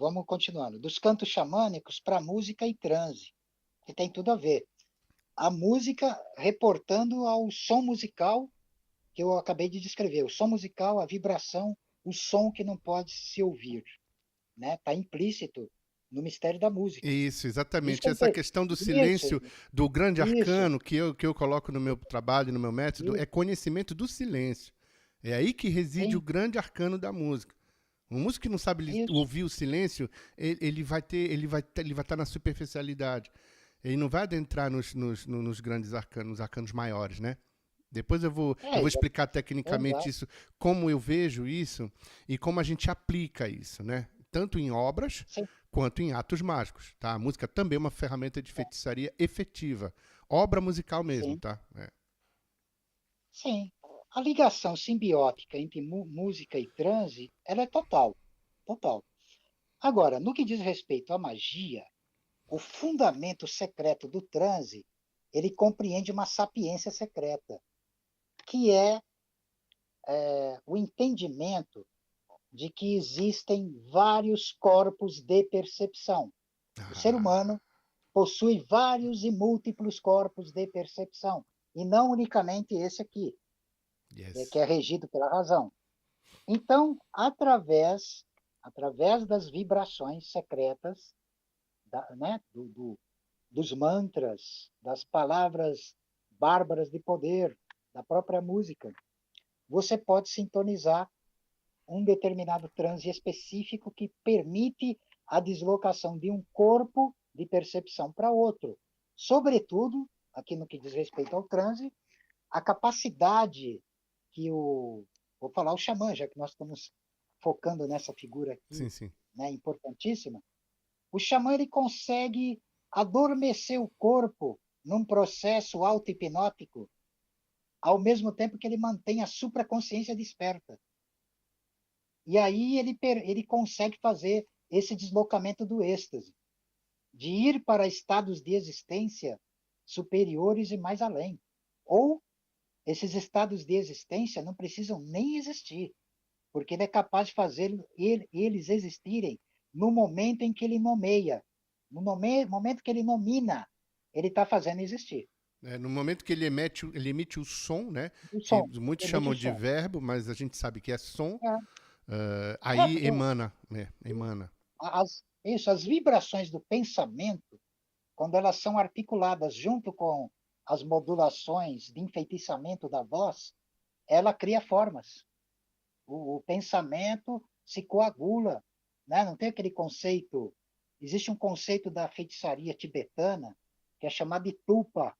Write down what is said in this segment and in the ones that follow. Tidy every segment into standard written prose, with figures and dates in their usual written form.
vamos continuando. Dos cantos xamânicos para música e transe, que tem tudo a ver. A música reportando ao som musical que eu acabei de descrever. O som musical, a vibração, o som que não pode se ouvir, né? Está implícito no mistério da música. Isso, Isso que exatamente. é Essa questão do isso, silêncio, do grande isso, arcano que eu coloco no meu trabalho, no meu método, isso, é conhecimento do silêncio. É aí que reside o sim, grande arcano da música. Um músico que não sabe isso, ouvir o silêncio, ele vai estar na superficialidade. Ele não vai adentrar nos grandes arcanos, nos arcanos maiores, né? Depois eu vou explicar tecnicamente exato, isso, como eu vejo isso e como a gente aplica isso, né? Tanto em obras sim, quanto em atos mágicos, tá? A música também é uma ferramenta de feitiçaria efetiva. Obra musical mesmo, sim, tá? É. sim. A ligação simbiótica entre música e transe, ela é total, total. Agora, no que diz respeito à magia, o fundamento secreto do transe, ele compreende uma sapiência secreta, que é o entendimento de que existem vários corpos de percepção. O ser Ah, humano possui vários e múltiplos corpos de percepção, e não unicamente esse aqui, que yes. é regido pela razão. Então, através das vibrações secretas, né, dos mantras, das palavras bárbaras de poder, da própria música, você pode sintonizar um determinado transe específico que permite a deslocação de um corpo de percepção para outro. Sobretudo, aqui no que diz respeito ao transe, a capacidade que vou falar o xamã, já que nós estamos focando nessa figura Sim, aqui, sim. né, importantíssima, o xamã ele consegue adormecer o corpo num processo auto-hipnótico, ao mesmo tempo que ele mantém a supraconsciência desperta. E aí ele consegue fazer esse deslocamento do êxtase, de ir para estados de existência superiores e mais além. Ou esses estados de existência não precisam nem existir, porque ele é capaz de fazer eles existirem no momento em que ele nomeia. No momento que ele nomina, ele está fazendo existir. É, no momento que ele emite o som, né? O Que som, muitos emite chamam o de som. verbo, mas a gente sabe que é som. Porque Aí emana, né? Emana. as vibrações do pensamento, quando elas são articuladas junto com as modulações de enfeitiçamento da voz, ela cria formas. O pensamento se coagula, né? Não tem aquele conceito. Existe um conceito da feitiçaria tibetana que é chamado de tupa,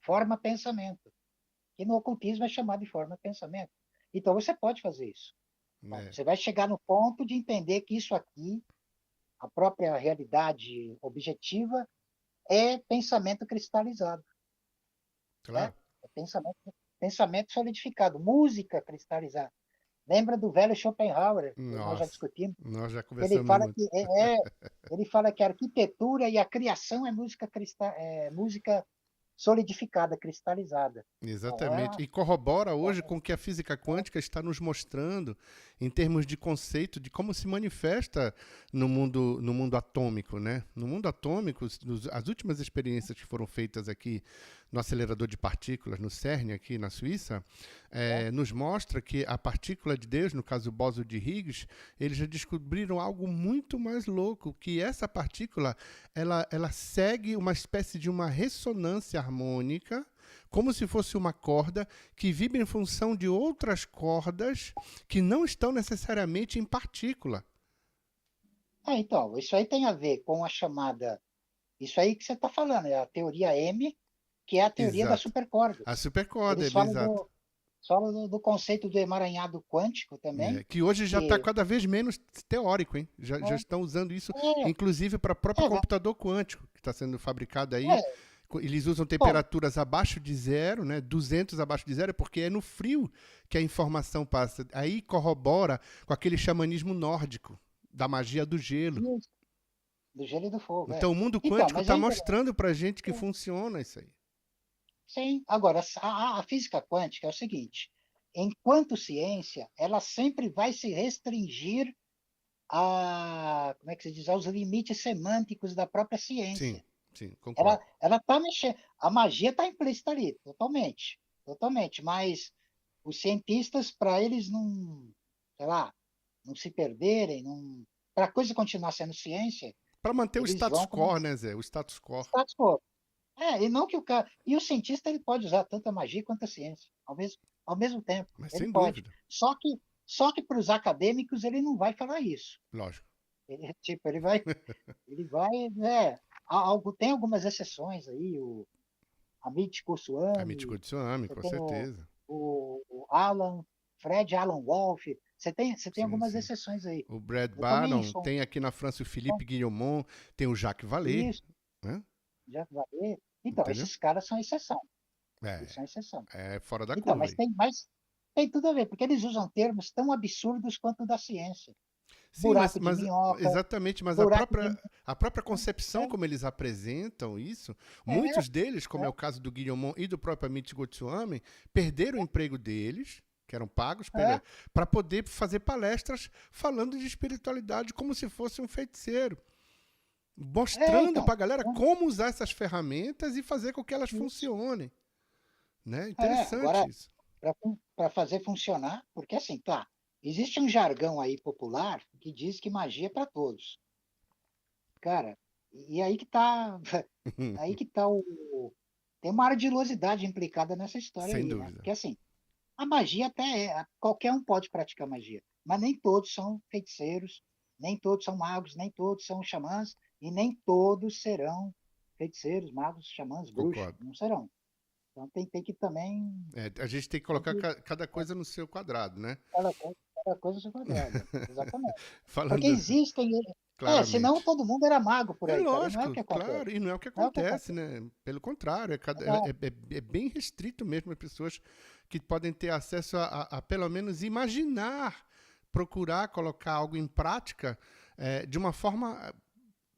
forma pensamento, que no ocultismo é chamado de forma pensamento. Então você pode fazer isso. Né? Você vai chegar no ponto de entender que isso aqui, a própria realidade objetiva, é pensamento cristalizado, né? Claro. É pensamento solidificado, música cristalizada. Lembra do velho Schopenhauer, que nós já Nossa, discutimos? nós já Ele conversamos fala muito. que ele fala que a arquitetura e a criação é música solidificada, cristalizada. Então, Exatamente. E corrobora hoje é, com o que a física quântica está nos mostrando em termos de conceito de como se manifesta no mundo atômico, né? No mundo atômico, as últimas experiências que foram feitas aqui no acelerador de partículas, no CERN, aqui na Suíça, nos mostra que a partícula de Deus, no caso o bóson de Higgs, eles já descobriram algo muito mais louco, que essa partícula, ela segue uma espécie de uma ressonância harmônica, como se fosse uma corda que vibra em função de outras cordas que não estão necessariamente em partícula. então, isso aí tem a ver com a chamada. Isso aí que você está falando, é a teoria M, que é a teoria das Exato. A supercordas. supercorda, Eles exato. falam do conceito do emaranhado quântico também, Que hoje já está que cada vez menos teórico, hein? Já é, estão usando isso, é, inclusive para o próprio é, computador quântico, que está sendo fabricado aí. é, Eles usam bom, temperaturas abaixo de zero, né? 200 abaixo de zero, porque é no frio que a informação passa. Aí corrobora com aquele xamanismo nórdico, da magia do gelo. isso, do gelo e do fogo, é. Então o mundo Então, quântico mas é está interessante. mostrando para a gente que funciona isso aí. Sim, agora, a física quântica é o seguinte: enquanto ciência, ela sempre vai se restringir como é que se diz, aos limites semânticos da própria Sim, ciência. sim, concordo. Ela está mexendo, a magia está implícita ali, totalmente, totalmente, mas os cientistas, para eles não, sei lá, não se perderem, não, para a coisa continuar sendo ciência, Para manter o eles status vão quo, começar né, Zé? O status quo. status quo. E não que o cara. E o cientista ele pode usar tanto a magia quanto a ciência, ao mesmo tempo. Mas Ele sem pode. dúvida, Só que para os acadêmicos ele não vai falar isso. lógico. Ele, tipo, ele vai, tem algumas exceções aí, o Amit A Mítico Goswami, Tsunami, você com tem certeza. o Fred Alan Wolf, você tem Sim, algumas sim. exceções aí. O Brad Eu também Barron, sou tem aqui na França o um, Philippe Guillemot, tem o Jacques Vallée, isso, né? já vai. Então, Entendeu? esses caras são exceção. Eles É, são exceção. é fora da Então, curva mas aí. tem tudo a ver, porque eles usam termos tão absurdos quanto o da ciência. Sim, Buraco de mas minhoca, exatamente, mas buraco de. a própria concepção É, como eles apresentam isso, é, muitos deles, como é é, o caso do Guillemot e do próprio Amit Gotsuami, perderam o emprego deles, que eram pagos, é, para poder fazer palestras falando de espiritualidade como se fosse um feiticeiro, mostrando então. para a galera Então, como usar essas ferramentas e fazer com que elas isso. funcionem, né? Interessante Agora, isso. para fazer funcionar, porque assim, tá, existe um jargão aí popular que diz que magia é para todos. Cara, e aí que tá, aí que tá tem uma ardilosidade implicada nessa história Sem aí, né? dúvida. Porque assim, a magia até qualquer um pode praticar magia, mas nem todos são feiticeiros, nem todos são magos, nem todos são xamãs, e nem todos serão feiticeiros, magos, xamãs, bruxos, Concordo. não serão. Então tem que também É, a gente tem que tem colocar que, cada coisa no seu quadrado, né? cada coisa seu quadrado, exatamente. Porque Falando existem, senão claramente. todo mundo era mago por É aí, cara, e não é o lógico, que acontece. claro, e não é o que Não é o que acontece, acontece. né? Pelo contrário, É, é bem restrito mesmo as pessoas que podem ter acesso a pelo menos imaginar, procurar colocar algo em prática de uma forma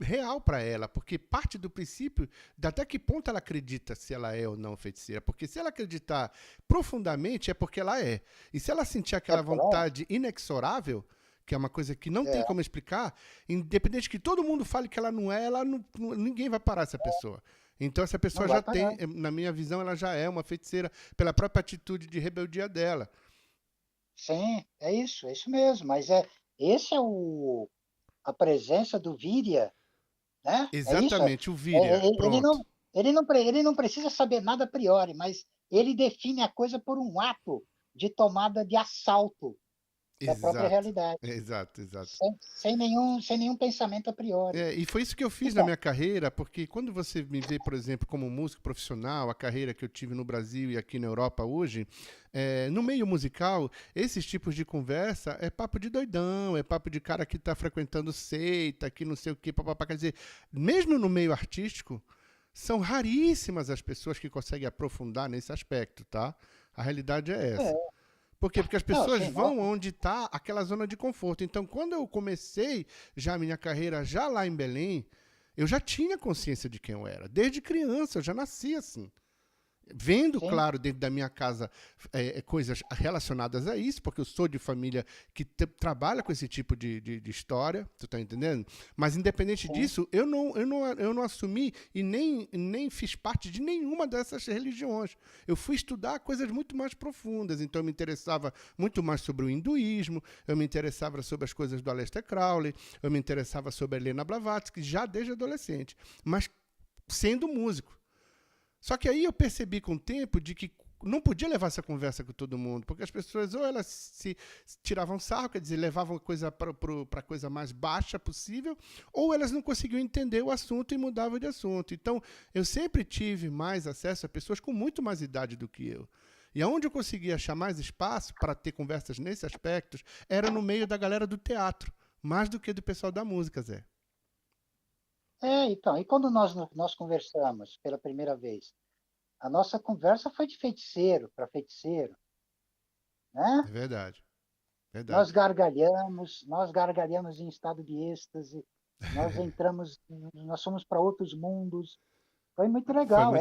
real para ela, porque parte do princípio de até que ponto ela acredita se ela é ou não feiticeira, porque se ela acreditar profundamente é porque ela é, e se ela sentir aquela porque ela vontade inexorável, que é uma coisa que não é, tem como explicar, independente que todo mundo fale que ela não é, ninguém vai parar essa pessoa. Então essa não pessoa vai já tem, parar. na minha visão, ela já é uma feiticeira pela própria atitude de rebeldia dela. Sim, é isso mesmo, mas esse é a presença do Virya, né? É isso. Exatamente, o Víria, pronto. Ele não precisa saber nada a priori, mas ele define a coisa por um ato de tomada de assalto da própria Exato, realidade, exato, exato. sem nenhum pensamento a priori. É, e foi isso que eu fiz na Então, minha carreira, porque quando você me vê, por exemplo, como músico profissional, a carreira que eu tive no Brasil e aqui na Europa hoje, no meio musical, esses tipos de conversa é papo de doidão, é papo de cara que está frequentando seita, que não sei o quê, papapá. Quer dizer, mesmo no meio artístico, são raríssimas as pessoas que conseguem aprofundar nesse aspecto, tá? A realidade é essa. é, Por quê? Porque as não, pessoas sim, vão nossa, onde está aquela zona de conforto. Então, quando eu comecei já a minha carreira, já lá em Belém, eu já tinha consciência de quem eu era. Desde criança, eu já nasci assim. Vendo, sim, claro, dentro da minha casa coisas relacionadas a isso, porque eu sou de família que trabalha com esse tipo de história, tu tá entendendo? Mas independente sim, disso, eu não assumi e nem fiz parte de nenhuma dessas religiões. Eu fui estudar coisas muito mais profundas, então eu me interessava muito mais sobre o hinduísmo, eu me interessava sobre as coisas do Aleister Crowley, eu me interessava sobre a Helena Blavatsky, já desde adolescente, mas sendo músico. Só que aí eu percebi com o tempo de que não podia levar essa conversa com todo mundo, porque as pessoas ou elas se tiravam sarro, quer dizer, levavam a coisa para a coisa mais baixa possível, ou elas não conseguiam entender o assunto e mudavam de assunto. Então, eu sempre tive mais acesso a pessoas com muito mais idade do que eu. E aonde eu conseguia achar mais espaço para ter conversas nesses aspectos era no meio da galera do teatro, mais do que do pessoal da música, Zé. então, e quando nós conversamos pela primeira vez, a nossa conversa foi de feiticeiro para feiticeiro, É né? verdade, Nós verdade. gargalhamos, nós gargalhamos em estado de êxtase, nós fomos para outros mundos. Foi muito Foi legal. muito